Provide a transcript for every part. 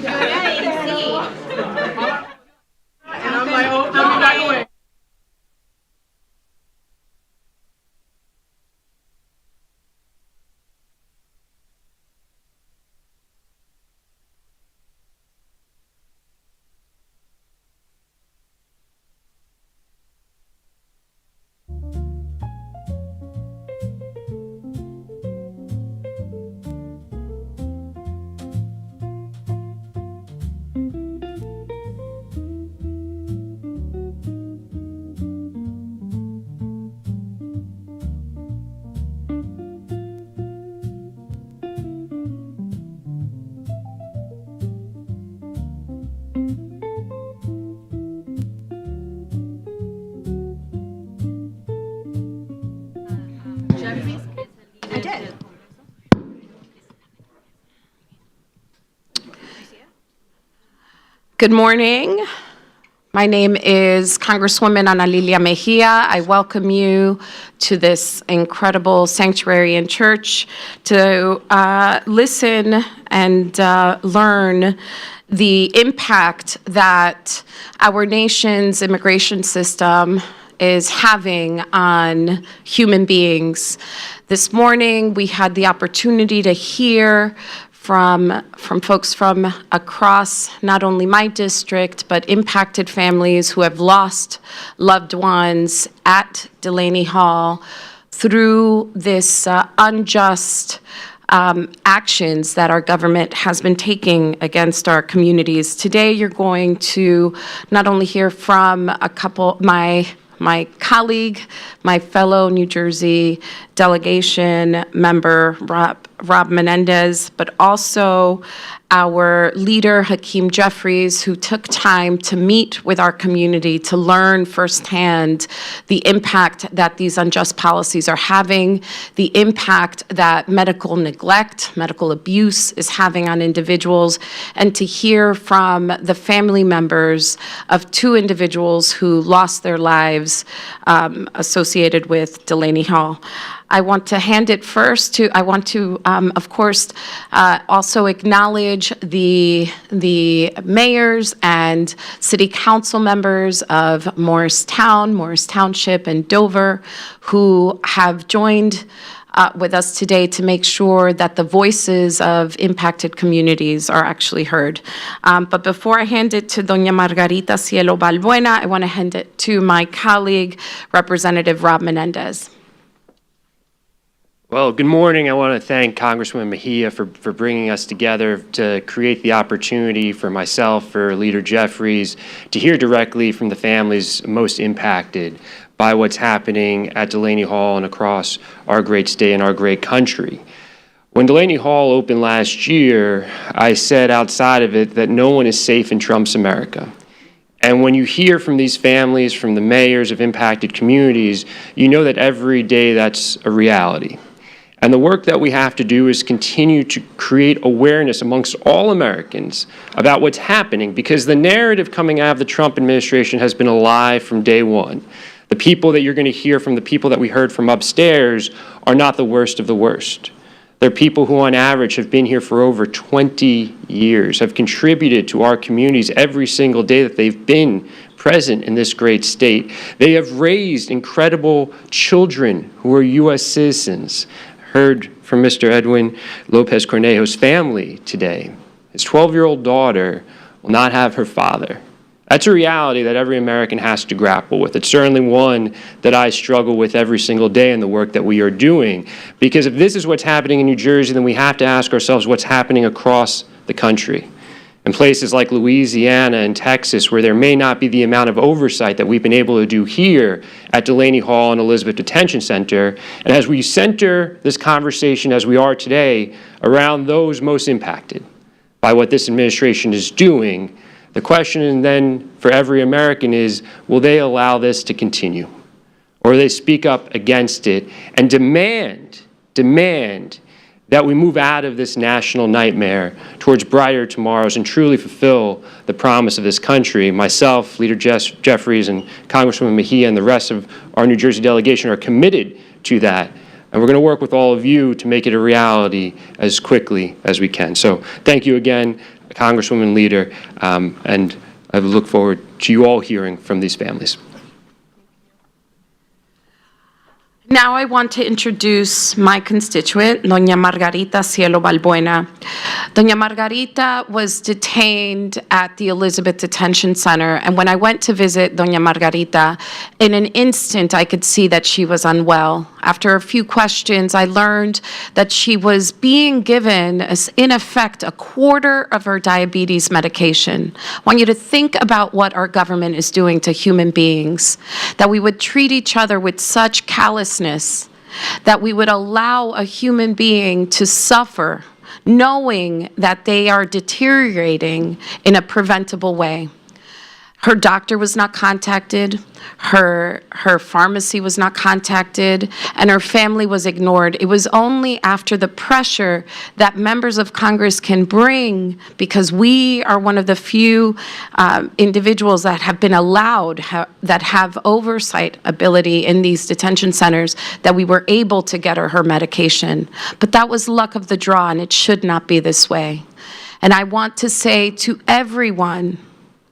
And I'm like, oh, no, back away. I did. Good morning. My name is Congresswoman Analilia Mejia. I welcome you to this incredible sanctuary and church to listen and learn the impact that our nation's immigration system is having on human beings. This morning, we had the opportunity to hear from folks from across not only my district, but impacted families who have lost loved ones at Delaney Hall through this unjust actions that our government has been taking against our communities. Today, you're going to not only hear from a couple, my colleague, my fellow New Jersey delegation member, Rob Menendez, but also our leader, Hakeem Jeffries, who took time to meet with our community to learn firsthand the impact that these unjust policies are having, the impact that medical neglect, medical abuse is having on individuals, and to hear from the family members of two individuals who lost their lives associated with Delaney Hall. I want to hand it first to, of course, also acknowledge the mayors and city council members of Morris Township, and Dover, who have joined with us today to make sure that the voices of impacted communities are actually heard. But before I hand it to Doña Margarita Cielo Balbuena, I want to hand it to my colleague, Representative Rob Menendez. Well, good morning. I want to thank Congresswoman Mejia for bringing us together to create the opportunity for myself, for Leader Jeffries, to hear directly from the families most impacted by what's happening at Delaney Hall and across our great state and our great country. When Delaney Hall opened last year, I said outside of it that no one is safe in Trump's America. And when you hear from these families, from the mayors of impacted communities, you know that every day that's a reality. And the work that we have to do is continue to create awareness amongst all Americans about what's happening, because the narrative coming out of the Trump administration has been a lie from day one. The people that you're going to hear from, the people that we heard from upstairs, are not the worst of the worst. They're people who, on average, have been here for over 20 years, have contributed to our communities every single day that they've been present in this great state. They have raised incredible children who are U.S. citizens. Heard from Mr. Edwin Lopez Cornejo's family today. His 12-year-old daughter will not have her father. That's a reality that every American has to grapple with. It's certainly one that I struggle with every single day in the work that we are doing. Because if this is what's happening in New Jersey, then we have to ask ourselves what's happening across the country. In places like Louisiana and Texas, where there may not be the amount of oversight that we've been able to do here at Delaney Hall and Elizabeth Detention Center. And as we center this conversation, as we are today, around those most impacted by what this administration is doing, the question then for every American is, will they allow this to continue? Or will they speak up against it and demand that we move out of this national nightmare towards brighter tomorrows and truly fulfill the promise of this country? Myself, Leader Jeffries, and Congresswoman Mejia, and the rest of our New Jersey delegation are committed to that. And we're going to work with all of you to make it a reality as quickly as we can. So thank you again. Congresswoman Leader, and I look forward to you all hearing from these families. Now I want to introduce my constituent, Doña Margarita Cielo Balbuena. Doña Margarita was detained at the Elizabeth Detention Center, and when I went to visit Doña Margarita, in an instant I could see that she was unwell. After a few questions, I learned that she was being given, in effect, a quarter of her diabetes medication. I want you to think about what our government is doing to human beings, that we would treat each other with such callousness, that we would allow a human being to suffer, knowing that they are deteriorating in a preventable way. Her doctor was not contacted, her pharmacy was not contacted, and her family was ignored. It was only after the pressure that members of Congress can bring, because we are one of the few individuals that have been allowed, that have oversight ability in these detention centers, that we were able to get her medication. But that was luck of the draw, and it should not be this way. And I want to say to everyone,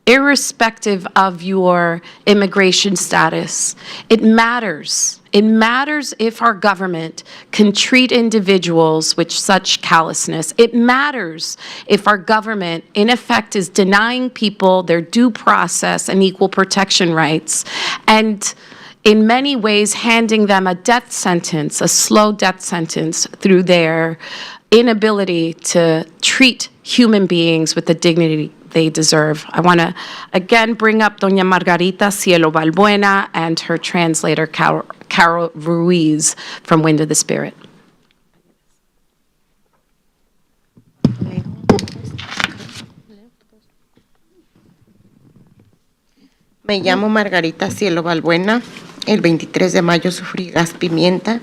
irrespective of your immigration status, it matters. It matters if our government can treat individuals with such callousness. It matters if our government, in effect, is denying people their due process and equal protection rights, and in many ways handing them a death sentence, a slow death sentence, through their inability to treat human beings with the dignity they deserve. I want to again bring up Doña Margarita Cielo Balbuena and her translator, Carol Ruiz, from Wind of the Spirit. Me llamo Margarita Cielo Balbuena. El 23 de mayo sufrí gas pimienta,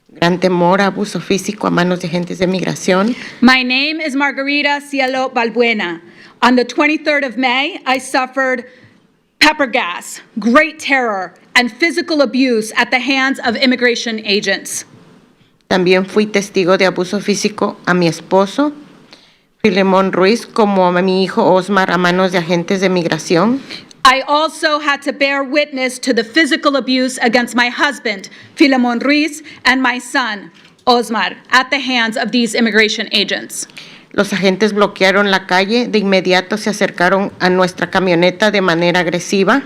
gran temor, abuso físico a manos de agentes de migración. My name is Margarita Cielo Balbuena. On the 23rd of May, I suffered pepper gas, great terror, and physical abuse at the hands of immigration agents. También fui testigo de abuso físico a mi esposo, Filemón Ruiz, como a mi hijo Osmar a manos de agentes de migración. I also had to bear witness to the physical abuse against my husband, Filemón Ruiz, and my son, Osmar, at the hands of these immigration agents. Los agentes bloquearon la calle, de inmediato se acercaron a nuestra camioneta de manera agresiva.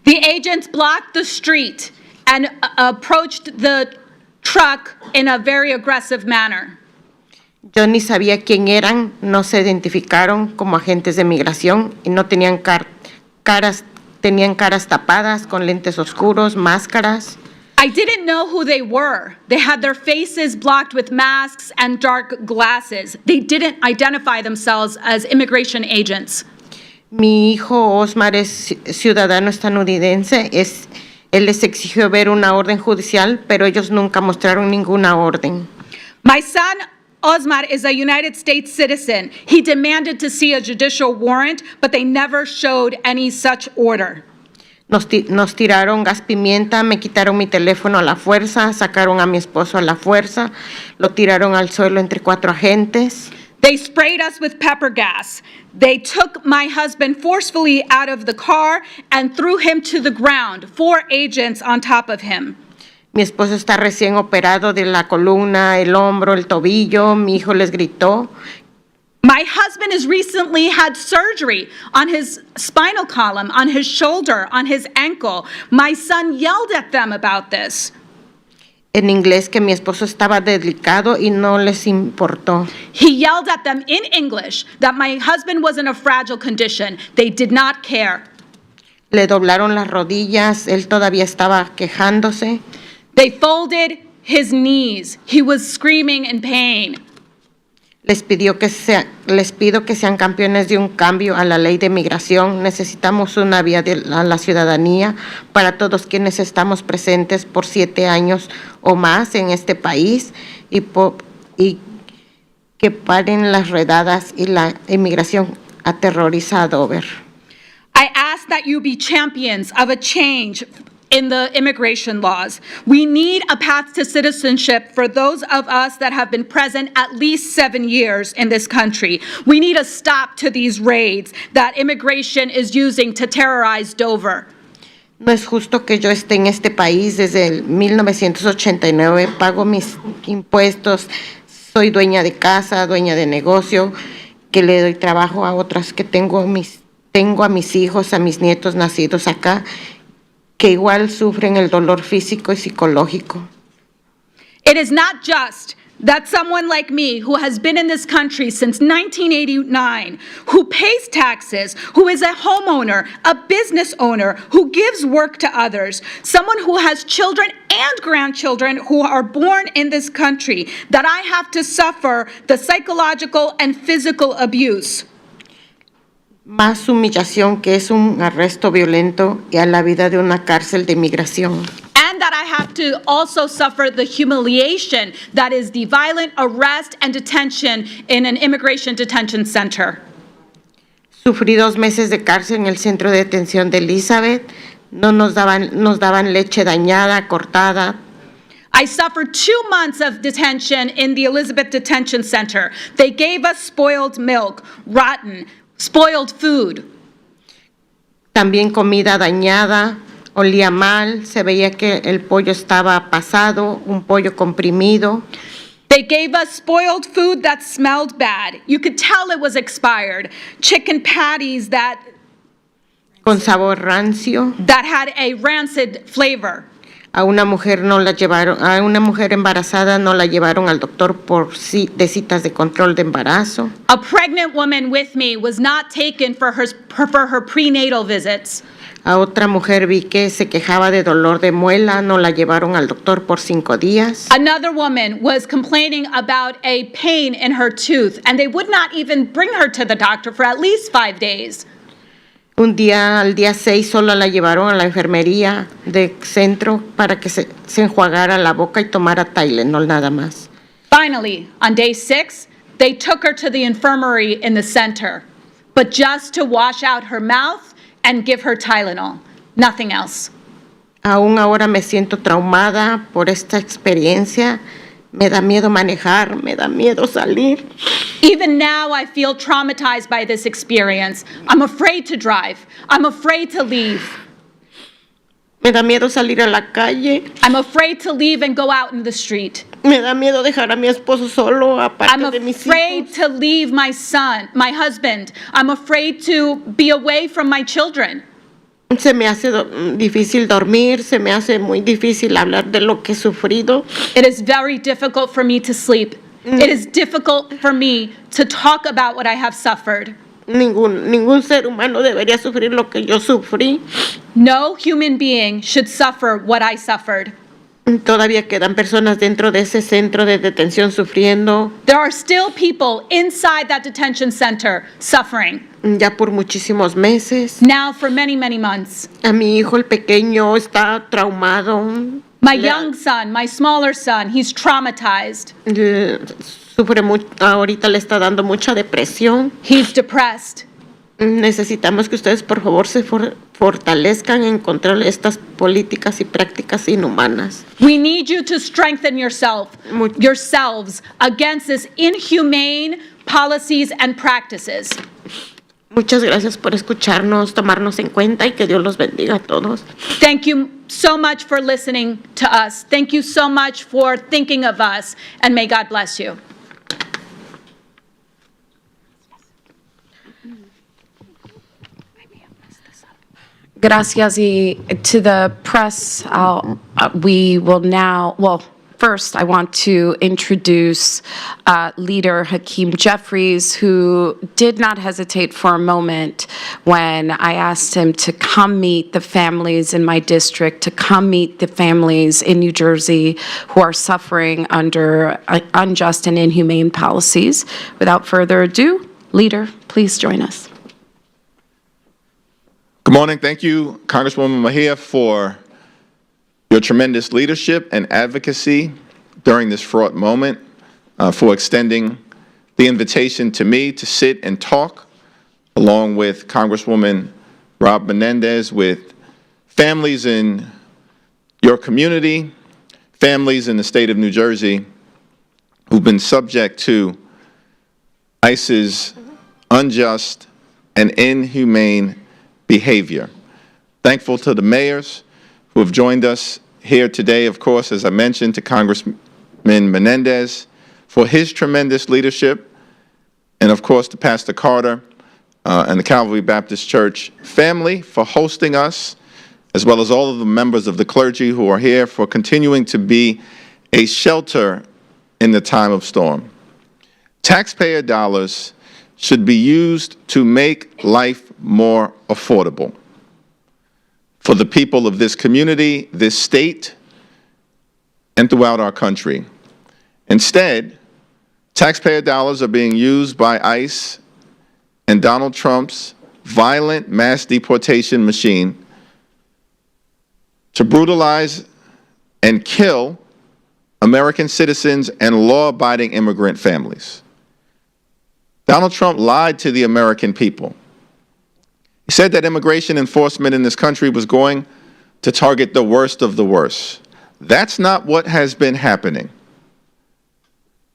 The agents blocked the street and approached the truck in a very aggressive manner. Yo ni sabía quién eran, no se identificaron como agentes de migración y no tenían tenían caras tapadas con lentes oscuros, máscaras. I didn't know who they were. They had their faces blocked with masks and dark glasses. They didn't identify themselves as immigration agents. Mi hijo Osmar es ciudadano estadounidense. Él les exigió ver una orden judicial, pero ellos nunca mostraron ninguna orden. My son, Osmar, is a United States citizen. He demanded to see a judicial warrant, but they never showed any such order. Nos tiraron gas pimienta, me quitaron mi teléfono a la fuerza, sacaron a mi esposo a la fuerza, lo tiraron al suelo entre 4 agentes. They sprayed us with pepper gas. They took my husband forcefully out of the car and threw him to the ground, 4 agents on top of him. Mi esposo está recién operado de la columna, el hombro, el tobillo. Mi hijo les gritó. My husband has recently had surgery on his spinal column, on his shoulder, on his ankle. My son yelled at them about this. En inglés que mi esposo estaba delicado y no les importó. He yelled at them in English that my husband was in a fragile condition. They did not care. Le doblaron las rodillas, él todavía estaba quejándose. They folded his knees. He was screaming in pain. Les pido que sean campeones de un cambio a la ley de migración. Necesitamos una vía a la ciudadanía para todos quienes estamos presentes por 7 años o más en este país y que paren las redadas y la inmigración aterrorizada. Over. I ask that you be champions of a change in the immigration laws. We need a path to citizenship for those of us that have been present at least 7 years in this country. We need a stop to these raids that immigration is using to terrorize Dover. No es justo que yo esté en este país desde el 1989, pago mis impuestos, soy dueña de casa, dueña de negocio, que le doy trabajo a otras, que tengo a mis hijos, a mis nietos nacidos acá, que igual sufren el dolor físico y psicológico. It is not just that someone like me, who has been in this country since 1989, who pays taxes, who is a homeowner, a business owner, who gives work to others, someone who has children and grandchildren who are born in this country, that I have to suffer the psychological and physical abuse. Más humillación, que es un arresto violento y a la vida de una cárcel de inmigración. And that I have to also suffer the humiliation that is the violent arrest and detention in an immigration detention center. Sufrí 2 meses de cárcel en el centro de detención de Elizabeth. No nos daban leche dañada, cortada. I suffered 2 months of detention in the Elizabeth Detention Center. They gave us spoiled milk, rotten, spoiled food. También comida dañada, olía mal, se veía que el pollo estaba pasado, un pollo comprimido. They gave us spoiled food that smelled bad. You could tell it was expired. Chicken patties that Con sabor rancio. had a rancid flavor. A una mujer embarazada no la llevaron al doctor de citas de control de embarazo. A pregnant woman with me was not taken for her prenatal visits. A otra mujer vi que se quejaba de dolor de muela, no la llevaron al doctor por 5 días. Another woman was complaining about a pain in her tooth, and they would not even bring her to the doctor for at least 5 days. Al día 6 solo la llevaron a la enfermería de centro para que se enjuagara la boca y tomara Tylenol nada más. Finally, on day 6, they took her to the infirmary in the center, but just to wash out her mouth and give her Tylenol, nothing else. Aún ahora me siento traumada por esta experiencia. Me da miedo manejar, me da miedo salir. Even now, I feel traumatized by this experience. I'm afraid to drive. I'm afraid to leave. Me da miedo salir a la calle. I'm afraid to leave and go out in the street. Me da miedo dejar a mi esposo solo, aparte I'm de mis afraid hijos. to leave my son, my husband. I'm afraid to be away from my children. Se me hace difícil dormir, se me hace muy difícil hablar de lo que he sufrido. It is very difficult for me to sleep. It is difficult for me to talk about what I have suffered. Ningún ser humano debería sufrir lo que yo sufrí. No human being should suffer what I suffered. Todavía quedan personas dentro de ese centro de detención sufriendo. There are still people inside that detention center suffering. Ya por muchísimos meses. Now for many, many months. A mi hijo el pequeño está traumado. My young son, my smaller son, he's traumatized. Sufre mucho, ahorita le está dando mucha depresión. He's depressed. Necesitamos que ustedes por favor se fortalezcan en contra de estas políticas y prácticas inhumanas. We need you to strengthen yourselves against this inhumane policies and practices. Muchas gracias por escucharnos, tomarnos en cuenta y que Dios los bendiga a todos. Thank you so much for listening to us. Thank you so much for thinking of us, and may God bless you. Gracias. Y to the press, we will now, first I want to introduce Leader Hakeem Jeffries, who did not hesitate for a moment when I asked him to come meet the families in my district, to come meet the families in New Jersey who are suffering under unjust and inhumane policies. Without further ado, Leader, please join us. Good morning. Thank you, Congresswoman Mejia, for your tremendous leadership and advocacy during this fraught moment, for extending the invitation to me to sit and talk, along with Congresswoman Rob Menendez, with families in your community, families in the state of New Jersey who've been subject to ICE's unjust and inhumane behavior. Thankful to the mayors who have joined us here today, of course, as I mentioned, to Congressman Menendez for his tremendous leadership, and of course to Pastor Carter and the Calvary Baptist Church family for hosting us, as well as all of the members of the clergy who are here for continuing to be a shelter in the time of storm. Taxpayer dollars should be used to make life more affordable for the people of this community, this state, and throughout our country. Instead, taxpayer dollars are being used by ICE and Donald Trump's violent mass deportation machine to brutalize and kill American citizens and law-abiding immigrant families. Donald Trump lied to the American people. He said that immigration enforcement in this country was going to target the worst of the worst. That's not what has been happening.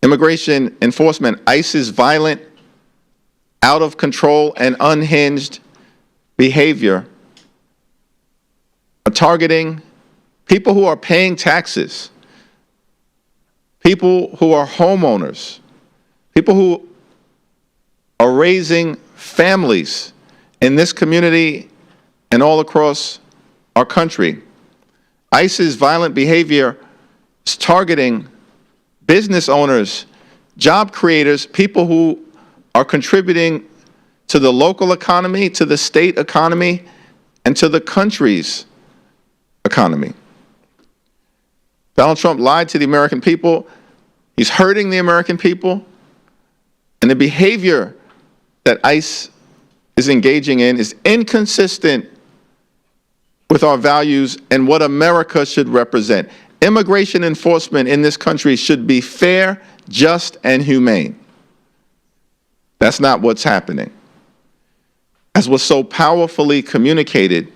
Immigration enforcement, ICE's violent, out of control, and unhinged behavior are targeting people who are paying taxes, people who are homeowners, people who are raising families in this community and all across our country. ICE's violent behavior is targeting business owners, job creators, people who are contributing to the local economy, to the state economy, and to the country's economy. Donald Trump lied to the American people. He's hurting the American people. And the behavior that ICE is engaging in is inconsistent with our values and what America should represent. Immigration enforcement in this country should be fair, just, and humane. That's not what's happening. As was so powerfully communicated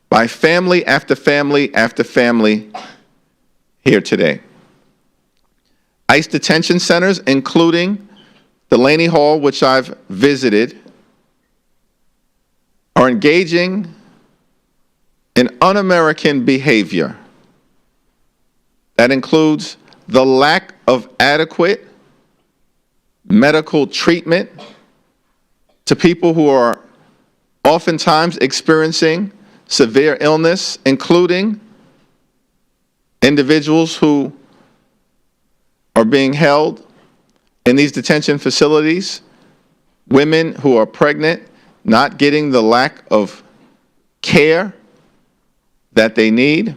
by family after family after family here today. ICE detention centers, including Delaney Hall, which I've visited, are engaging in un-American behavior. That includes the lack of adequate medical treatment to people who are oftentimes experiencing severe illness, including individuals who are being held in these detention facilities, women who are pregnant, not getting the lack of care that they need.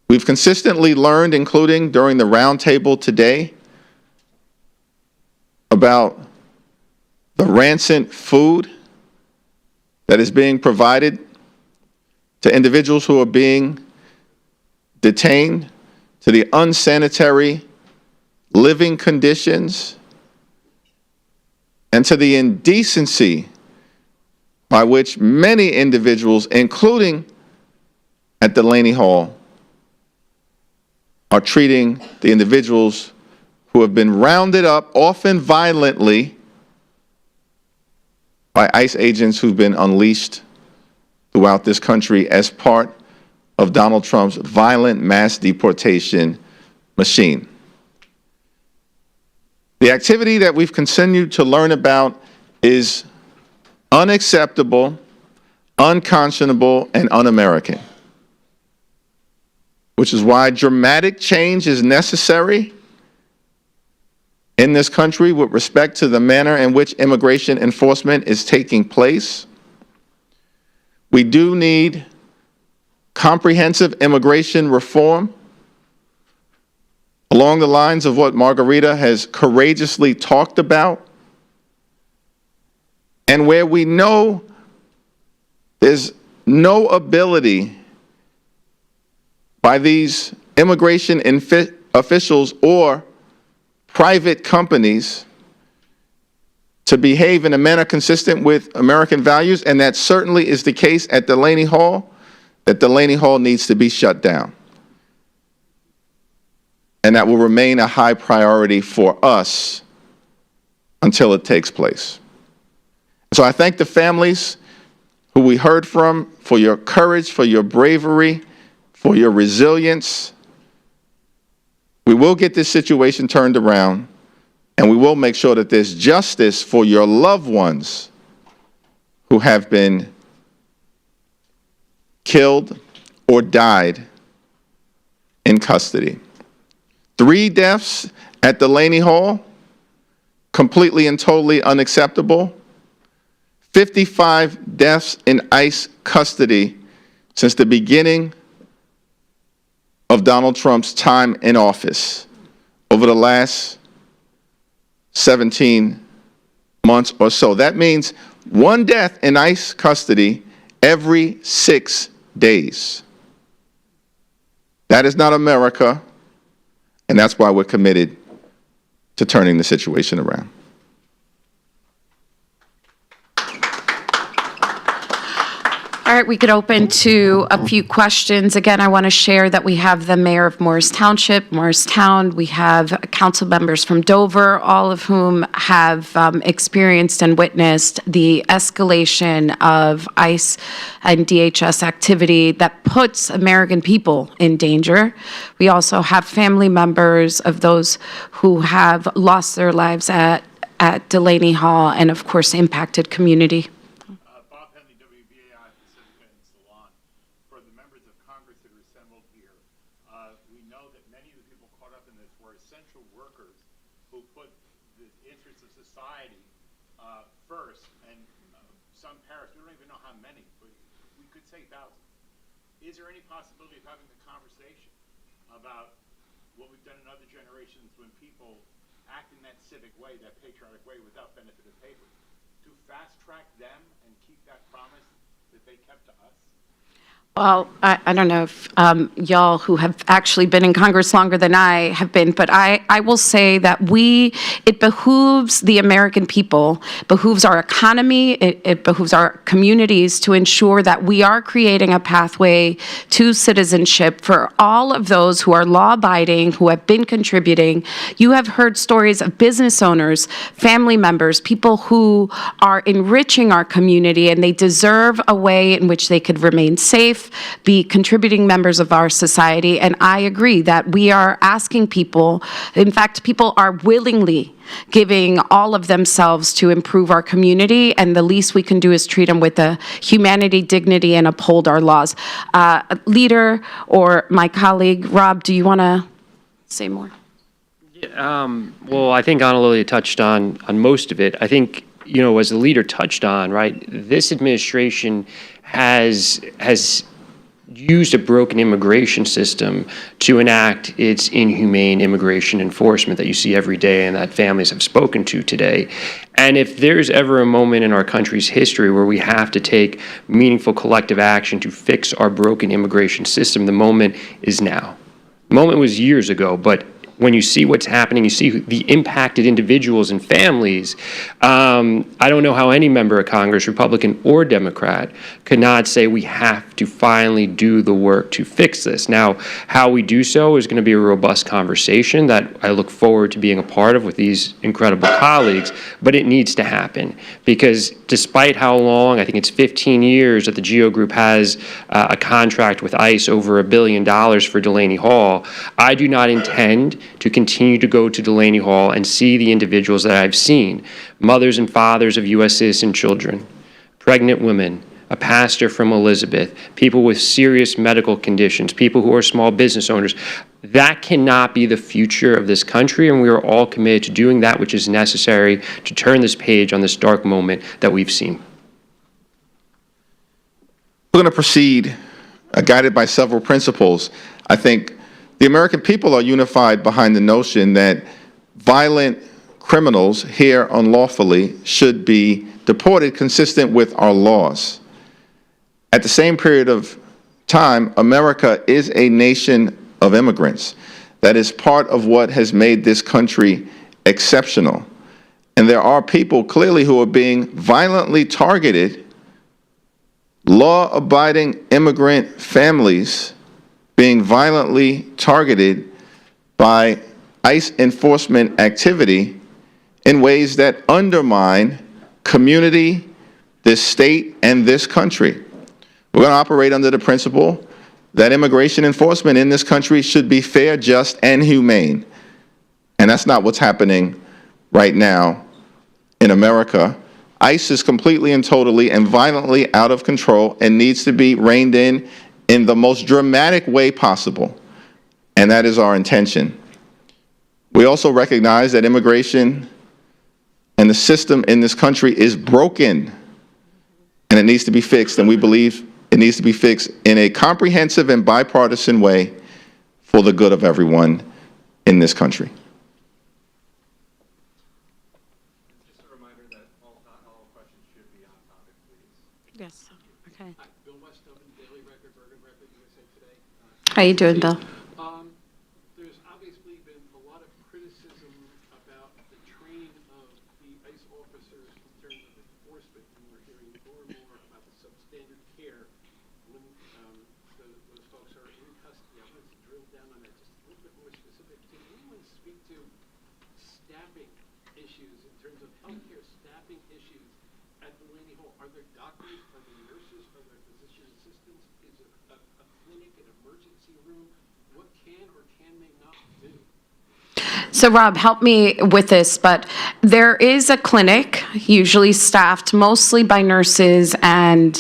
We've consistently learned, including during the roundtable today, about the rancid food that is being provided to individuals who are being detained, to the unsanitary living conditions, and to the indecency by which many individuals, including at Delaney Hall, are treating the individuals who have been rounded up, often violently, by ICE agents who've been unleashed throughout this country as part of Donald Trump's violent mass deportation machine. The activity that we've continued to learn about is unacceptable, unconscionable, and un-American, which is why dramatic change is necessary in this country with respect to the manner in which immigration enforcement is taking place. We do need comprehensive immigration reform along the lines of what Margarita has courageously talked about, and where we know there's no ability by these immigration officials or private companies to behave in a manner consistent with American values, and that certainly is the case at Delaney Hall. that Delaney Hall needs to be shut down. And that will remain a high priority for us until it takes place. So I thank the families who we heard from for your courage, for your bravery, for your resilience. We will get this situation turned around, and we will make sure that there's justice for your loved ones who have been killed or died in custody. 3 deaths at Delaney Hall, completely and totally unacceptable. 55 deaths in ICE custody since the beginning of Donald Trump's time in office over the last 17 months or so. That means 1 death in ICE custody every 6 days. That is not America, and that's why we're committed to turning the situation around. All right, we could open to a few questions. Again, I want to share that we have the mayor of Morris Township, Morristown. We have council members from Dover, all of whom have experienced and witnessed the escalation of ICE and DHS activity that puts American people in danger. We also have family members of those who have lost their lives at Delaney Hall and, of course, impacted community. First, and some perished. We don't even know how many, but we could say thousands. Is there any possibility of having a conversation about what we've done in other generations when people act in that civic way, that patriotic way, without benefit of paper, to fast track them and keep that promise that they kept to us? Well, I don't know if y'all who have actually been in Congress longer than I have been, but I will say that it behooves the American people, behooves our economy, it behooves our communities to ensure that we are creating a pathway to citizenship for all of those who are law-abiding, who have been contributing. You have heard stories of business owners, family members, people who are enriching our community, and they deserve a way in which they could remain safe, be contributing members of our society. And I agree that we are asking people, in fact, people are willingly giving all of themselves to improve our community, and the least we can do is treat them with the humanity, dignity, and uphold our laws. Leader or my colleague, Rob, do you want to say more? Well, I think Analilia touched on most of it. I think, as the leader touched on, right, this administration has used a broken immigration system to enact its inhumane immigration enforcement that you see every day and that families have spoken to today. And if there's ever a moment in our country's history where we have to take meaningful collective action to fix our broken immigration system, the moment is now. The moment was years ago, but when you see what's happening, you see the impacted individuals and families. I don't know how any member of Congress, Republican or Democrat, could not say we have to finally do the work to fix this. Now, how we do so is going to be a robust conversation that I look forward to being a part of with these incredible colleagues, but it needs to happen because despite how long, I think it's 15 years that the GEO Group has a contract with ICE over $1 billion for Delaney Hall, I do not intend to continue to go to Delaney Hall and see the individuals that I've seen, mothers and fathers of U.S. citizen children, pregnant women, a pastor from Elizabeth, people with serious medical conditions, people who are small business owners. That cannot be the future of this country, and we are all committed to doing that which is necessary to turn this page on this dark moment that we've seen. We're going to proceed guided by several principles. I think the American people are unified behind the notion that violent criminals here unlawfully should be deported consistent with our laws. At the same period of time, America is a nation of immigrants. That is part of what has made this country exceptional. And there are people clearly who are being violently targeted law-abiding immigrant families being violently targeted by ICE enforcement activity in ways that undermine community, this state, and this country. We're going to operate under the principle that immigration enforcement in this country should be fair, just, and humane. And that's not what's happening right now in America. ICE is completely and totally and violently out of control and needs to be reined in the most dramatic way possible. And that is our intention. We also recognize that immigration and the system in this country is broken, and it needs to be fixed, and we believe it needs to be fixed in a comprehensive and bipartisan way for the good of everyone in this country. Just a reminder that not all questions should be on topic, please. Yes, okay. Hi, Bill Westhoven, Daily Record, Bergen Record, USA Today. How you doing, Bill? There's obviously been a lot of criticism about the training of the ICE officers in terms of enforcement, and we're hearing more and more about the substandard care when those folks are in custody. I wanted to drill down on that just a little bit more specific. Can anyone speak to staffing issues in terms of healthcare staffing issues at Delaney Hall? Are there doctors? Are there nurses? Are there physician assistants? Is it a clinic, an emergency room? What can or can they not do? So Rob, help me with this, but there is a clinic usually staffed mostly by nurses and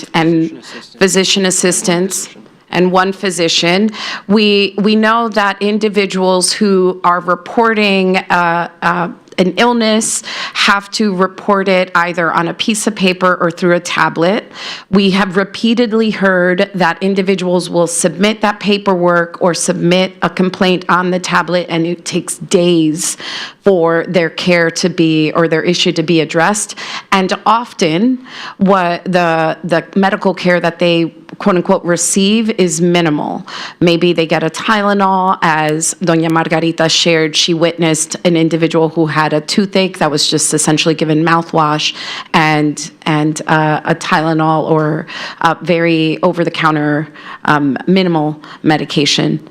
physician assistants and one physician. We know that individuals who are reporting an illness have to report it either on a piece of paper or through a tablet. We have repeatedly heard that individuals will submit that paperwork or submit a complaint on the tablet, and it takes days for their care to be, or their issue to be addressed. And often, what the medical care that they quote unquote receive is minimal. Maybe they get a Tylenol. As Doña Margarita shared, she witnessed an individual who had a toothache that was just essentially given mouthwash and a Tylenol or very over-the-counter minimal medication.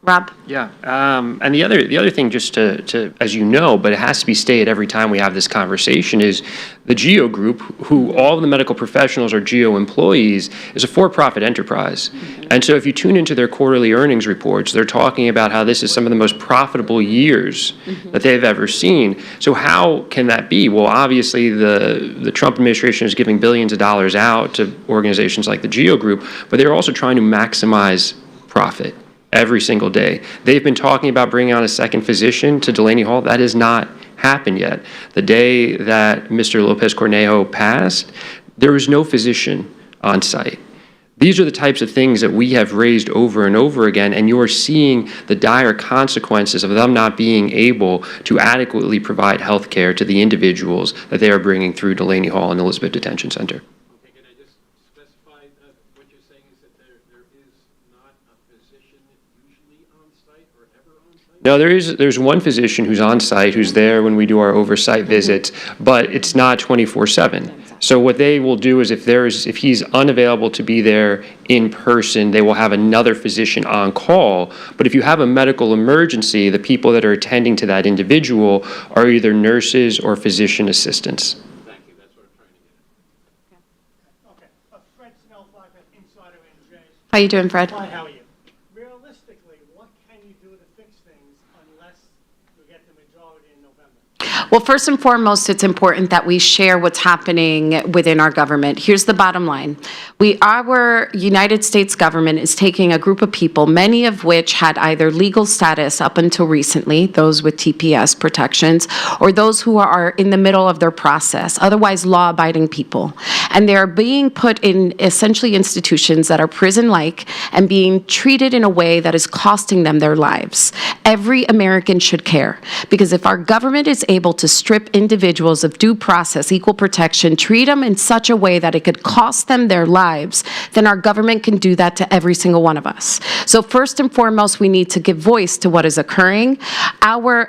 Rob? Yeah, and the other thing, just to as you know, but it has to be stated every time we have this conversation, is the GEO Group, who all of the medical professionals are GEO employees, is a for-profit enterprise. And so if you tune into their quarterly earnings reports, they're talking about how this is some of the most profitable years that they've ever seen. So how can that be? Well, obviously the Trump administration is giving billions of dollars out to organizations like the GEO Group, but they're also trying to maximize profit every single day. They've been talking about bringing on a second physician to Delaney Hall. That has not happened yet. The day that Mr. Lopez Cornejo passed, there was no physician on site. These are the types of things that we have raised over and over again, and you're seeing the dire consequences of them not being able to adequately provide health care to the individuals that they are bringing through Delaney Hall and Elizabeth Detention Center. Okay, can I just specify what you're saying is that there is not a physician usually on site or ever on site? No, there's one physician who's on site, who's there when we do our oversight visits, but it's not 24/7. So what they will do is if he's unavailable to be there in person, they will have another physician on call. But if you have a medical emergency, the people that are attending to that individual are either nurses or physician assistants. Thank you, that's what I'm trying to get at. Okay, Fred Snell, 5 Insider NJ. How you doing, Fred? Hi, how are you? Realistically, what can you do to fix things unless you get the majority in November? Well, first and foremost, it's important that we share what's happening within our government. Here's the bottom line. Our United States government is taking a group of people, many of which had either legal status up until recently, those with TPS protections, or those who are in the middle of their process, otherwise law-abiding people. And they're being put in essentially institutions that are prison-like and being treated in a way that is costing them their lives. Every American should care, because if our government is able to strip individuals of due process, equal protection, treat them in such a way that it could cost them their lives, then our government can do that to every single one of us. So first and foremost, we need to give voice to what is occurring.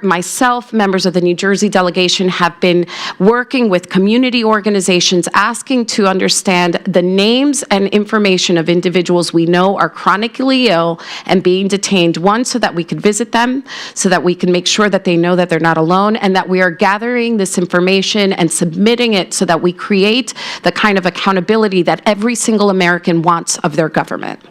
Myself, members of the New Jersey delegation, have been working with community organizations, asking to understand the names and information of individuals we know are chronically ill and being detained, one, so that we could visit them, so that we can make sure that they know that they're not alone, and that we are gathering this information and submitting it so that we create the kind of accountability that every single American wants of their government.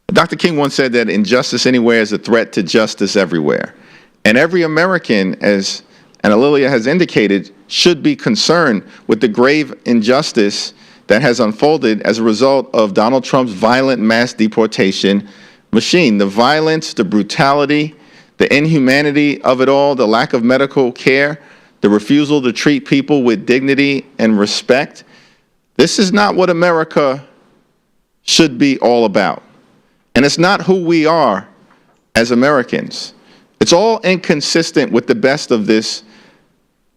Dr. King once said that injustice anywhere is a threat to justice everywhere. And every American, as Analilia has indicated, should be concerned with the grave injustice that has unfolded as a result of Donald Trump's violent mass deportation machine. The violence, the brutality, the inhumanity of it all, the lack of medical care, the refusal to treat people with dignity and respect. This is not what America should be all about. And it's not who we are as Americans. It's all inconsistent with the best of this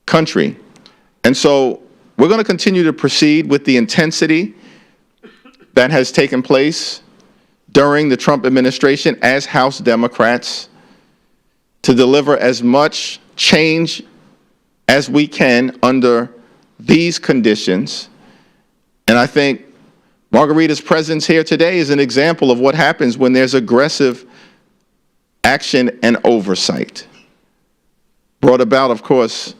country. And so we're going to continue to proceed with the intensity that has taken place during the Trump administration as House Democrats to deliver as much change as we can under these conditions. And I think Margarita's presence here today is an example of what happens when there's aggressive action and oversight, brought about, of course,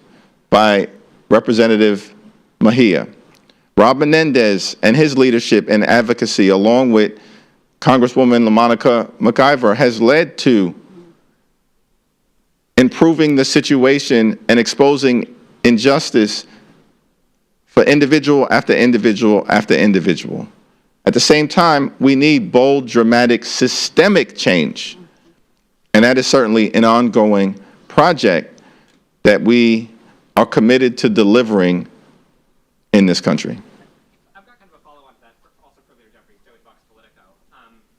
by Representative Mejia. Rob Menendez and his leadership and advocacy, along with Congresswoman LaMonica McIver, has led to improving the situation and exposing injustice for individual after individual after individual. At the same time, we need bold, dramatic, systemic change. And that is certainly an ongoing project that we are committed to delivering in this country. I've got kind of a follow-on to that, also for Leader Jeffries, Joey Fox, Politico.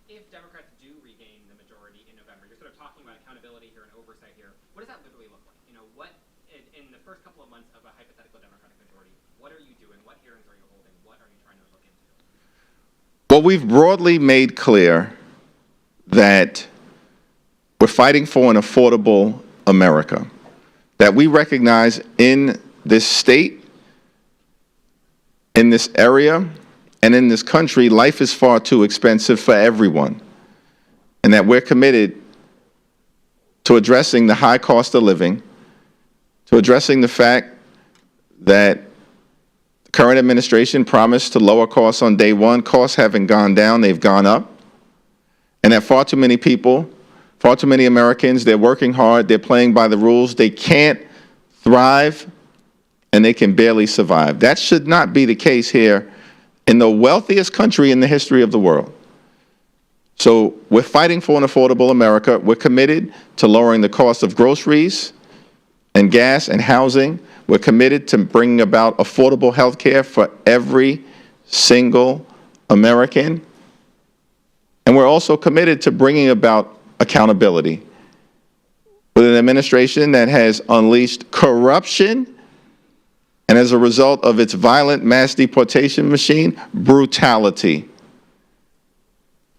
If Democrats do regain the majority in November, you're sort of talking about accountability here and oversight here. What does that literally look like? You know, what, in the first couple of months of a hypothetical Democratic majority, what are you doing? What hearings are you holding? What are you trying to look into? Well, we've broadly made clear that we're fighting for an affordable America, that we recognize in this state, in this area, and in this country, life is far too expensive for everyone, and that we're committed to addressing the high cost of living, to addressing the fact that the current administration promised to lower costs on day one. Costs haven't gone down, they've gone up, and that far too many people, far too many Americans, they're working hard, they're playing by the rules, they can't thrive, and they can barely survive. That should not be the case here in the wealthiest country in the history of the world. So we're fighting for an affordable America. We're committed to lowering the cost of groceries and gas and housing. We're committed to bringing about affordable health care for every single American. And we're also committed to bringing about accountability with an administration that has unleashed corruption and, as a result of its violent mass deportation machine, brutality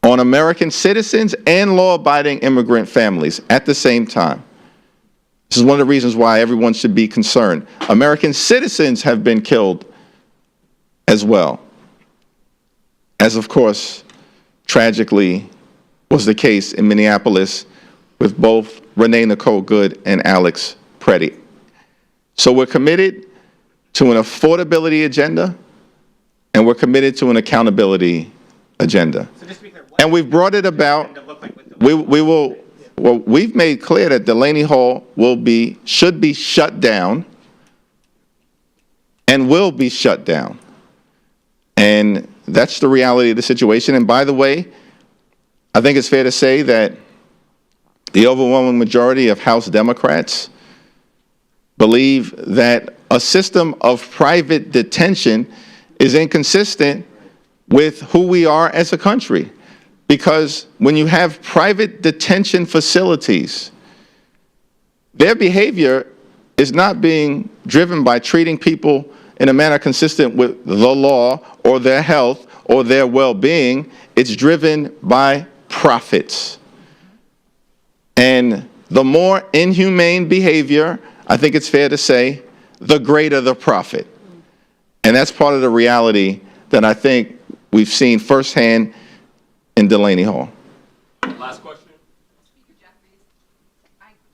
on American citizens and law-abiding immigrant families at the same time. This is one of the reasons why everyone should be concerned. American citizens have been killed as well, as, of course, tragically was the case in Minneapolis with both Renee Nicole Good and Alex Preddy. So we're committed to an affordability agenda, and we're committed to an accountability agenda. So just to be clear, And we've brought it about, look like with the we've made clear that Delaney Hall should be shut down and will be shut down. And that's the reality of the situation. And by the way, I think it's fair to say that the overwhelming majority of House Democrats believe that a system of private detention is inconsistent with who we are as a country. Because when you have private detention facilities, their behavior is not being driven by treating people in a manner consistent with the law or their health or their well-being. It's driven by profits. And the more inhumane behavior, I think it's fair to say, the greater the profit. And that's part of the reality that I think we've seen firsthand in Delaney Hall. Last question. Speaker Jeffries,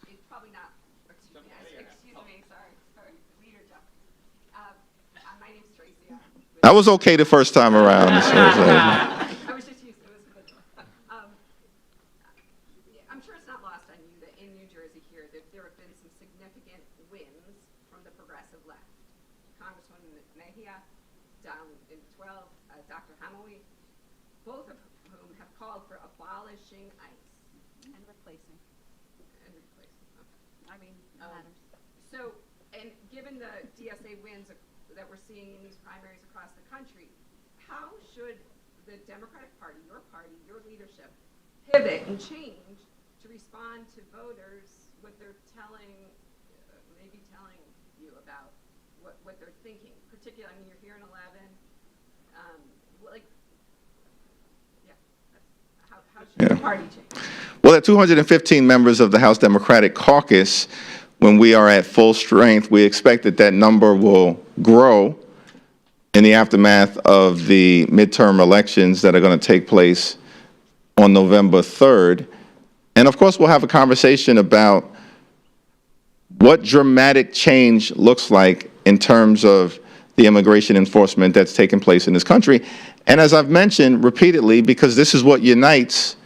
it's probably not, excuse me, sorry, Leader Jeffries. My name's Tracy. I was okay the first time around. So I was just used to it. I'm sure it's not lost on you that in New Jersey here, that there have been some significant wins from the progressive left. Congresswoman Mejia down in 12, Dr. Hamawi, both of whom have called for abolishing ICE. And replacing. Okay. I mean, it matters. So, and given the DSA wins that we're seeing in these primaries across the country, how should the Democratic Party, your leadership, pivot and change to respond to voters, what they're maybe telling you about what they're thinking? Particularly, I mean, you're here in 11. How should the party change? Well, at 215 members of the House Democratic Caucus, when we are at full strength, we expect that that number will grow in the aftermath of the midterm elections that are going to take place on November 3rd. And of course, we'll have a conversation about what dramatic change looks like in terms of the immigration enforcement that's taking place in this country. And as I've mentioned repeatedly, because this is what unites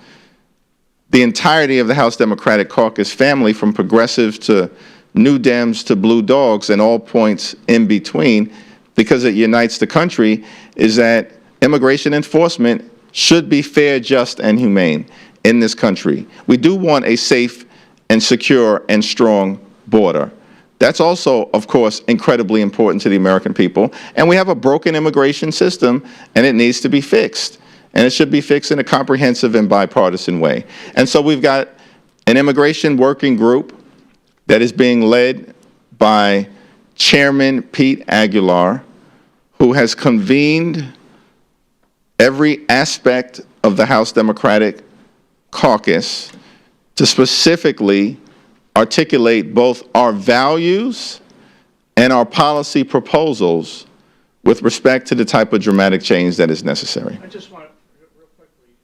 the entirety of the House Democratic Caucus family, from progressives to New Dems to Blue Dogs and all points in between, because it unites the country, is that immigration enforcement should be fair, just, and humane in this country. We do want a safe and secure and strong border. That's also, of course, incredibly important to the American people. And we have a broken immigration system, and it needs to be fixed. And it should be fixed in a comprehensive and bipartisan way. And so we've got an immigration working group that is being led by Chairman Pete Aguilar, who has convened every aspect of the House Democratic Caucus to specifically articulate both our values and our policy proposals with respect to the type of dramatic change that is necessary. I just want to, real quickly,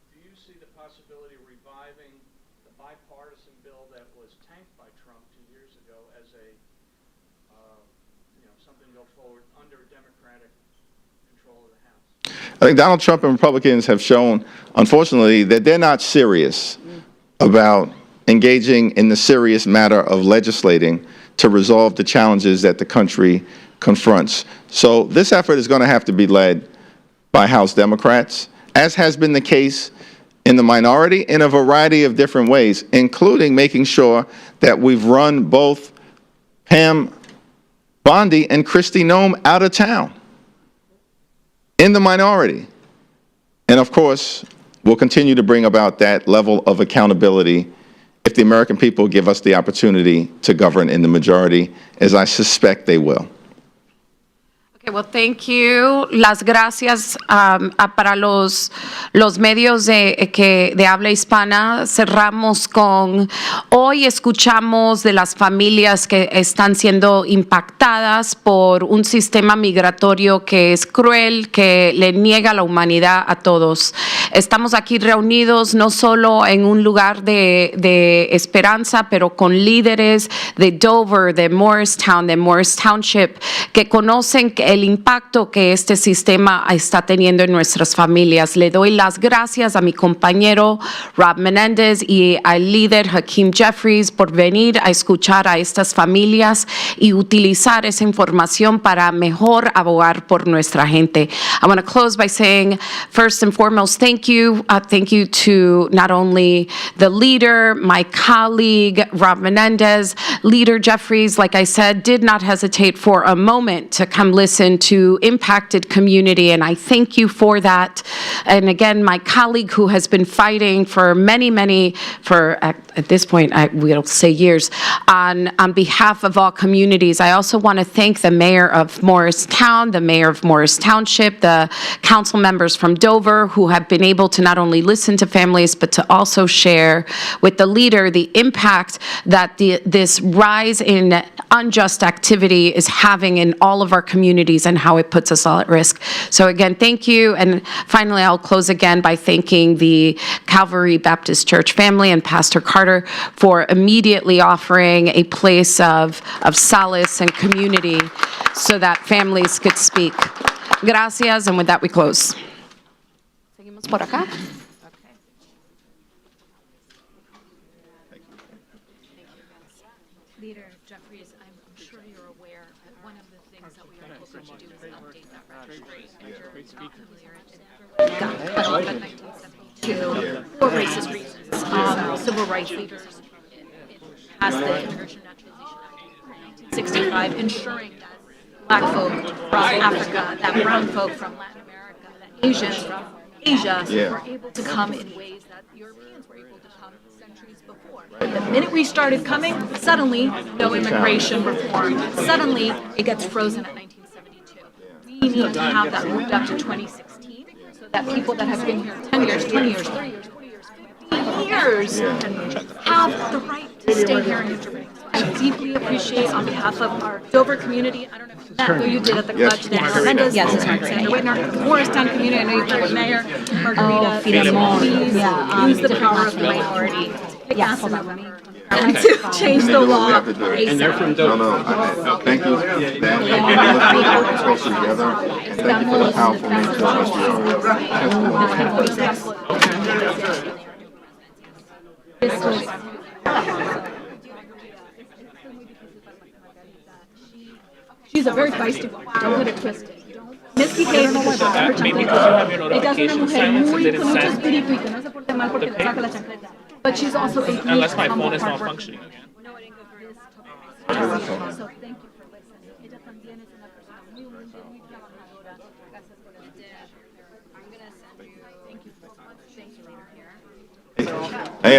do you see the possibility of reviving the bipartisan bill that was tanked by Trump 2 years ago as a, something to go forward under Democratic control of the House? I think Donald Trump and Republicans have shown, unfortunately, that they're not serious about engaging in the serious matter of legislating to resolve the challenges that the country confronts. So this effort is going to have to be led by House Democrats, as has been the case in the minority in a variety of different ways, including making sure that we've run both Pam Bondi and Kristi Noem out of town in the minority. And of course, we'll continue to bring about that level of accountability if the American people give us the opportunity to govern in the majority, as I suspect they will. Okay, well, thank you. Las gracias para los medios de habla hispana. Cerramos con, hoy escuchamos de las familias que están siendo impactadas por un sistema migratorio que es cruel, que le niega la humanidad a todos. Estamos aquí reunidos no solo en un lugar de esperanza, pero con líderes de Dover, de Morris Township, que conocen el impacto que este sistema está teniendo en nuestras familias. Le doy las gracias a mi compañero Rob Menendez y al líder Hakeem Jeffries por venir a escuchar a estas familias y utilizar esa información para mejor abogar por nuestra gente. I want to close by saying, first and foremost, thank you. Thank you to not only the leader, my colleague, Rob Menendez, Leader Jeffries, like I said, did not hesitate for a moment to come listen to impacted community, and I thank you for that. And again, my colleague who has been fighting for at this point, we'll say years, on behalf of all communities. I also want to thank the mayor of Morristown, the mayor of Morris Township, the council members from Dover who have been able to not only listen to families, but to also share with the leader the impact that this rise in unjust activity is having in all of our communities communities and how it puts us all at risk. So again, thank you. And finally, I'll close again by thanking the Calvary Baptist Church family and Pastor Carter for immediately offering a place of solace and community so that families could speak. Gracias, and with that, we close. Seguimos por acá. Leader Jeffries, I'm sure you're aware that one of the things that we are hoping to do is update that registry. And you're not familiar, it got cut off in 1972 for racist reasons. Civil rights leaders passed the Immigration Naturalization Act in 1965, ensuring that Black folk from Africa, that brown folk from Latin America, that Asians from Asia were able to come in ways that Europeans were able to come centuries before. The minute we started coming, suddenly no immigration reform. Suddenly it gets frozen at 1972. We need to have that moved up to 2016 so that people that have been here 10 years, 20 years, 30 years, 40 years, 50 years have the right to stay here in New Jersey. I deeply appreciate on behalf of our Dover community, I don't know if you met who you did at the club today, Menendez, yes, it's Margarita. Whitner, the Morristown community, I know you've met with Mayor Margarita. Please use the power of the minority to pass in November and to change the law. And they're from Dover. No, thank you. Let's work closer together. And thank you for the powerful nature of your She's a very feisty woman. Don't get it twisted. Misbehave because she her chancleta. Ella es una mujer muy con mucho espíritu y que no se porte mal porque le saca la chancleta. But she's also a Unless my phone is malfunctioning again. So thank you for listening. Ella también es una persona muy humilde, muy trabajadora. Gracias por el tiempo. I'm going to send you. Thank you so much. Thank you, Leader. Here. Hey,